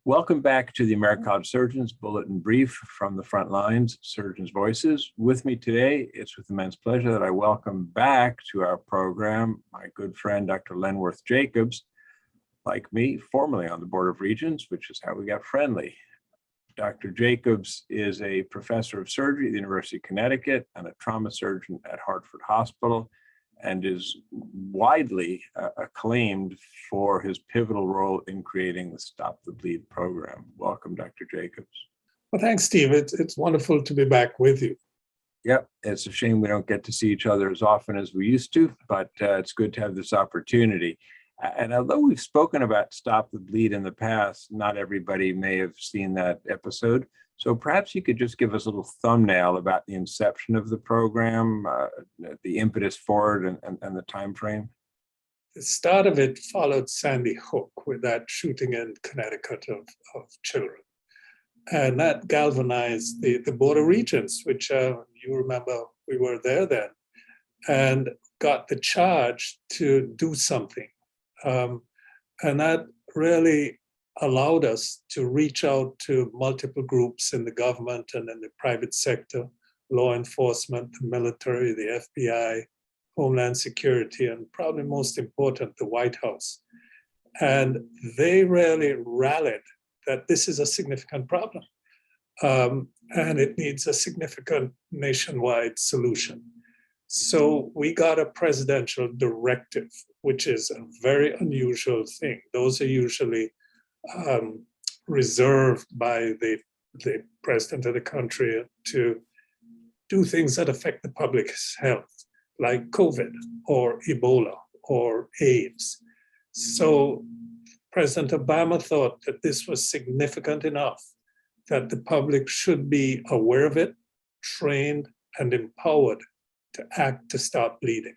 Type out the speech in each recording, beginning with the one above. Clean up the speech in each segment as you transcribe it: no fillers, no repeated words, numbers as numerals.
Welcome back to the American College of Surgeons Bulletin Brief from the front lines, Surgeons' Voices. With me today, it's with immense pleasure that I welcome back to our program my good friend, Dr. Lenworth Jacobs, like me, formerly on the Board of Regents, which is how we got friendly. Dr. Jacobs is a professor of surgery at the University of Connecticut and a trauma surgeon at Hartford Hospital, and is widely acclaimed for his pivotal role in creating the Stop the Bleed program. Welcome, Dr. Jacobs. Well, thanks, Steve. It's wonderful to be back with you. Yep, it's a shame we don't get to see each other as often as we used to, but it's good to have this opportunity. And although we've spoken about Stop the Bleed in the past, not everybody may have seen that episode. So perhaps you could just give us a little thumbnail about the inception of the program, the impetus for it, and the time frame. The start of it followed Sandy Hook with that shooting in Connecticut of children. And that galvanized the Board of Regents, which you remember we were there then, and got the charge to do something. And that really allowed us to reach out to multiple groups in the government and in the private sector, law enforcement, the military, the FBI, Homeland Security, and probably most important, the White House. And they really rallied that this is a significant problem and it needs a significant nationwide solution. So we got a presidential directive, which is a very unusual thing. Those are usually reserved by the president of the country to do things that affect the public's health, like COVID or Ebola or AIDS. So President Obama thought that this was significant enough that the public should be aware of it, trained, and empowered to act to stop bleeding.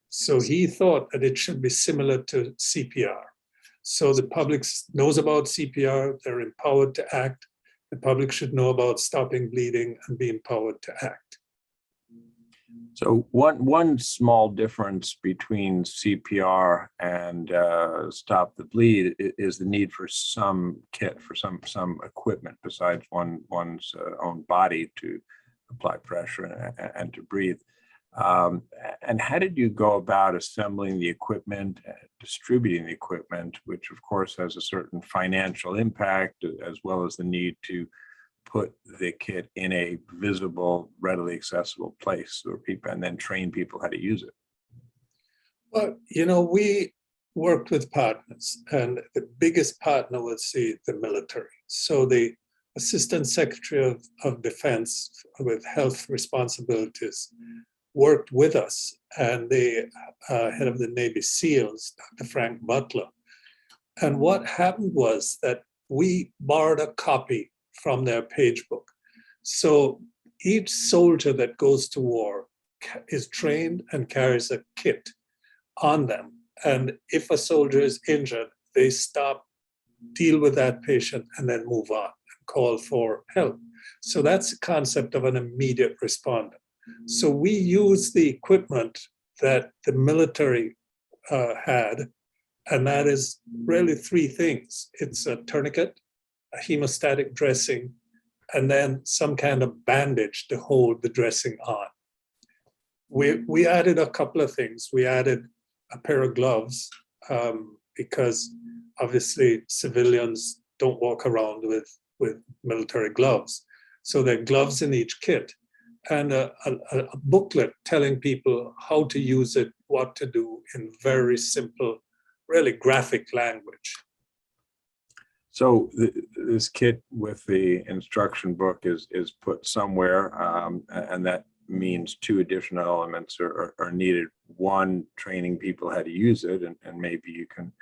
So he thought that it should be similar to CPR. So the public knows about CPR, they're empowered to act. The public should know about stopping bleeding and be empowered to act. So one small difference between CPR and Stop the Bleed is the need for some kit, for some equipment besides one's own body to apply pressure and to breathe. And how did you go about assembling the equipment, distributing the equipment, which of course has a certain financial impact, as well as the need to put the kit in a visible, readily accessible place where people, and then train people how to use it? Well, we worked with partners, and the biggest partner was the military. So the Assistant Secretary of Defense with health responsibilities worked with us, and the head of the Navy SEALs, Dr. Frank Butler. And what happened was that we borrowed a copy from their page book. So each soldier that goes to war is trained and carries a kit on them. And if a soldier is injured, they stop, deal with that patient, and then move on and call for help. So that's the concept of an immediate responder. So we use the equipment that the military had, and that is really three things. It's a tourniquet, a hemostatic dressing, and then some kind of bandage to hold the dressing on. We added a couple of things. We added a pair of gloves because obviously civilians don't walk around with military gloves. So there are gloves in each kit, and a booklet telling people how to use it, what to do in very simple, really graphic language. So this kit with the instruction book is put somewhere, and that means two additional elements are needed. One, training people how to use it, and maybe you can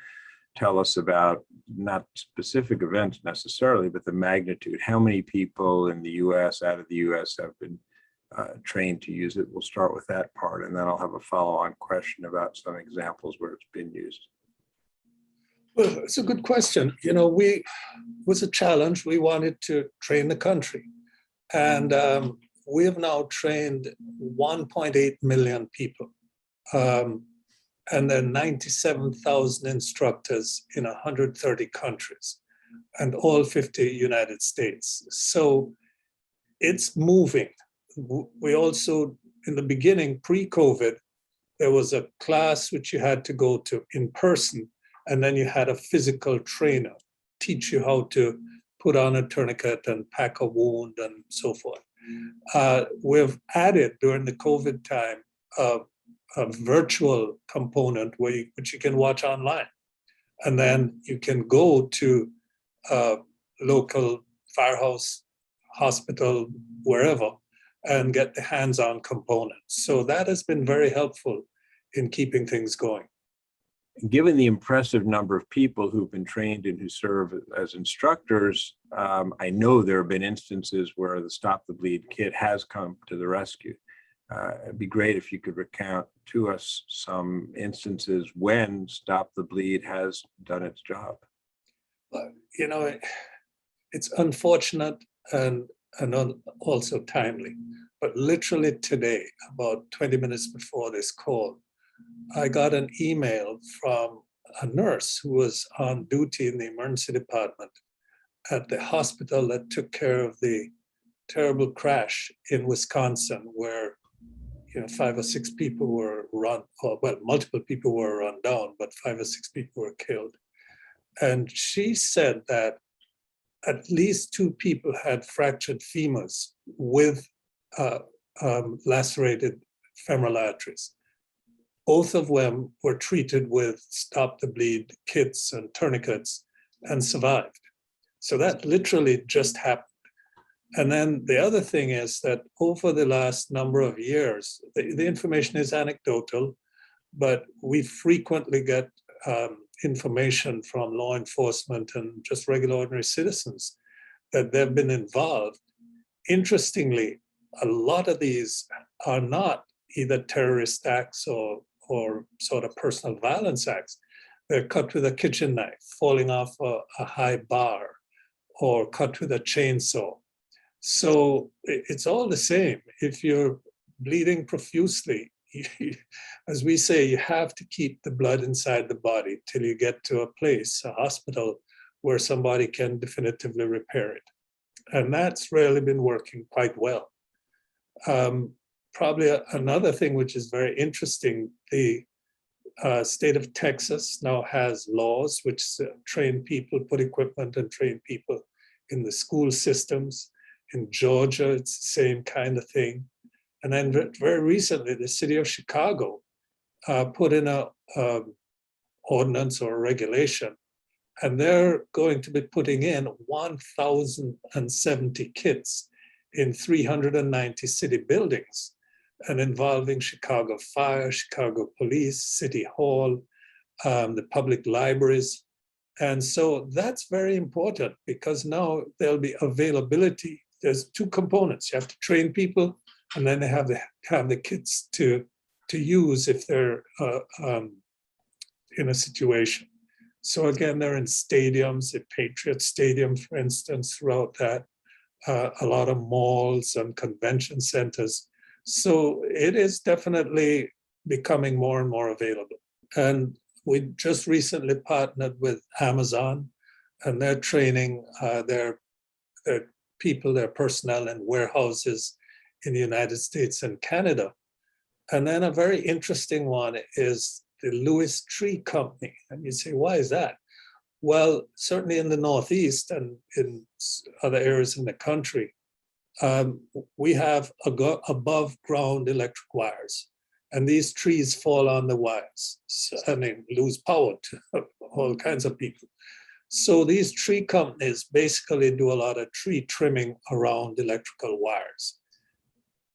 tell us about not specific events necessarily, but the magnitude. How many people in the U.S., out of the U.S., have been trained to use it? We'll start with that part, and then I'll have a follow-on question about some examples where it's been used. Well, it's a good question. We was a challenge. We wanted to train the country. And we have now trained 1.8 million people. And then 97,000 instructors in 130 countries. and all 50 United States. So it's moving. We also, in the beginning, pre-COVID, there was a class which you had to go to in person, and then you had a physical trainer teach you how to put on a tourniquet and pack a wound and so forth. We've added during the COVID time a virtual component which you can watch online. And then you can go to local firehouse, hospital, wherever, and get the hands-on components. So that has been very helpful in keeping things going. Given the impressive number of people who've been trained and who serve as instructors, I know there have been instances where the Stop the Bleed kit has come to the rescue. It'd be great if you could recount to us some instances when Stop the Bleed has done its job. You know, it's unfortunate and also timely, but literally today, about 20 minutes before this call, I got an email from a nurse who was on duty in the emergency department at the hospital that took care of the terrible crash in Wisconsin, where 5 or 6 people were multiple people were run down, but 5 or 6 people were killed. And she said that at least 2 people had fractured femurs with lacerated femoral arteries. Both of them were treated with Stop the Bleed kits and tourniquets and survived. So that literally just happened. And then the other thing is that over the last number of years, the information is anecdotal, but we frequently get information from law enforcement and just regular ordinary citizens that they've been involved. Interestingly, a lot of these are not either terrorist acts or sort of personal violence acts. They're cut with a kitchen knife, falling off a high bar, or cut with a chainsaw. So it's all the same. If you're bleeding profusely, as we say, you have to keep the blood inside the body till you get to a place, a hospital, where somebody can definitively repair it. And that's really been working quite well. Probably another thing which is very interesting, the state of Texas now has laws which train people, put equipment and train people in the school systems. In Georgia, it's the same kind of thing. And then very recently, the city of Chicago put in a ordinance or a regulation, and they're going to be putting in 1,070 kits in 390 city buildings, and involving Chicago Fire, Chicago Police, City Hall, the public libraries. And so that's very important, because now there'll be availability. There's 2 components. You have to train people, and then they have the kits to use if they're in a situation. So again, they're in stadiums, at Patriot Stadium, for instance, throughout that, a lot of malls and convention centers. So it is definitely becoming more and more available. And we just recently partnered with Amazon, and they're training their people, their personnel in warehouses in the United States and Canada. And then a very interesting one is the Lewis Tree Company. And you say, why is that? Well, certainly in the Northeast and in other areas in the country, we have above ground electric wires. And these trees fall on the wires, and they lose power to all kinds of people. So these tree companies basically do a lot of tree trimming around electrical wires.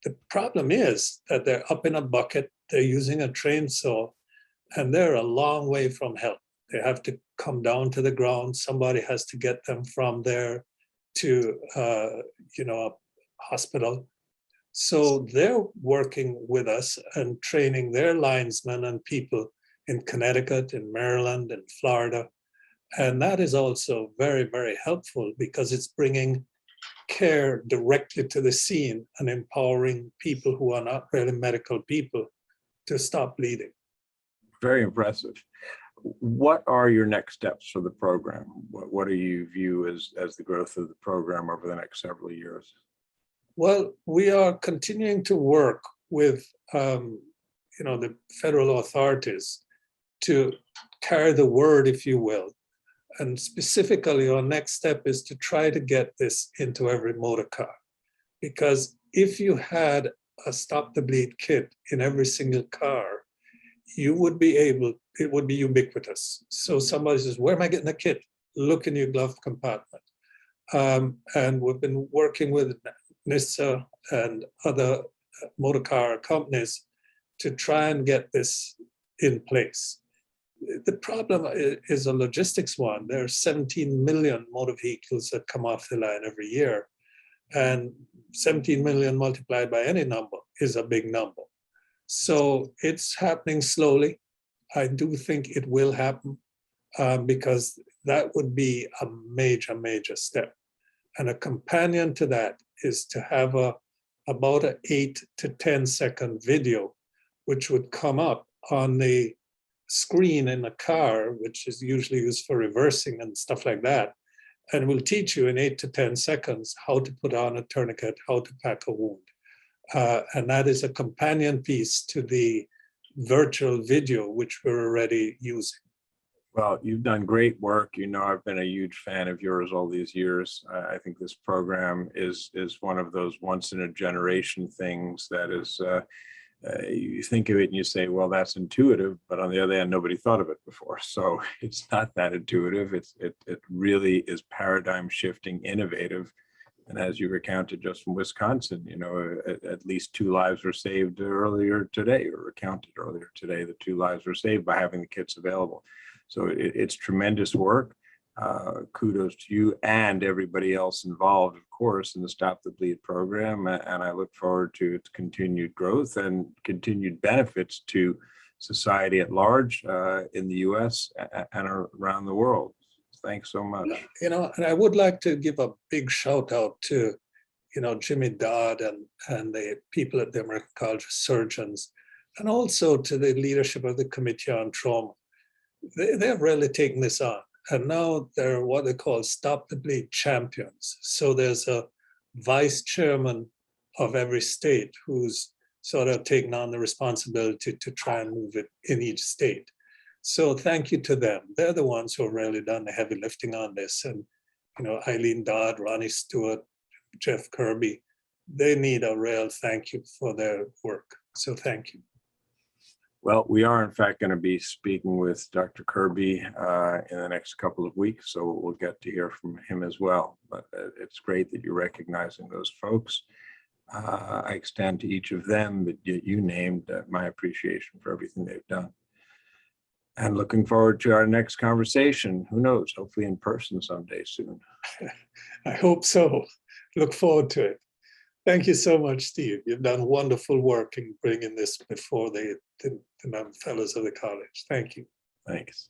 The problem is that they're up in a bucket, they're using a chainsaw, and they're a long way from help. They have to come down to the ground. Somebody has to get them from there to a hospital. So they're working with us and training their linesmen and people in Connecticut, in Maryland, and Florida. And that is also very, very helpful, because it's bringing care directly to the scene and empowering people who are not really medical people to stop bleeding. Very impressive. what are your next steps for the program? What do you view as the growth of the program over the next several years? Well, we are continuing to work with the federal authorities to carry the word, if you will. And specifically, our next step is to try to get this into every motor car. Because if you had a Stop the Bleed kit in every single car, it would be ubiquitous. So somebody says, where am I getting a kit? Look in your glove compartment. And we've been working with NHTSA and other motor car companies to try and get this in place. The problem is a logistics one. There are 17 million motor vehicles that come off the line every year. And 17 million multiplied by any number is a big number. So it's happening slowly. I do think it will happen because that would be a major, major step. And a companion to that is to have about an 8 to 10 second video, which would come up on the screen in a car, which is usually used for reversing and stuff like that. And will teach you in 8 to 10 seconds how to put on a tourniquet, how to pack a wound. And that is a companion piece to the virtual video, which we're already using. Well, you've done great work. You know, I've been a huge fan of yours all these years. I think this program is one of those once in a generation things that is, you think of it and you say, well, that's intuitive, but on the other hand, nobody thought of it before. So it's not that intuitive. It really is paradigm shifting, innovative. And as you recounted just from Wisconsin, you know, at least 2 lives were saved earlier today, or recounted earlier today, the 2 lives were saved by having the kits available. So it's tremendous work. Kudos to you and everybody else involved, of course, in the Stop the Bleed program. And I look forward to its continued growth and continued benefits to society at large in the US and around the world. Thanks so much. You know, and I would like to give a big shout out to, Jimmy Dodd and the people at the American College of Surgeons, and also to the leadership of the Committee on Trauma. They've really taken this on. And now they're what they call Stop the Bleed champions. So there's a vice chairman of every state who's sort of taken on the responsibility to try and move it in each state. So thank you to them. They're the ones who have really done the heavy lifting on this. And, Eileen Dodd, Ronnie Stewart, Jeff Kirby, they need a real thank you for their work. So thank you. Well, we are in fact going to be speaking with Dr. Kirby in the next couple of weeks, so we'll get to hear from him as well. But it's great that you're recognizing those folks. I extend to each of them that you named my appreciation for everything they've done. And looking forward to our next conversation. Who knows, hopefully in person someday soon. I hope so. Look forward to it. Thank you so much, Steve. You've done wonderful work in bringing this before the fellows of the college. Thank you. Thanks.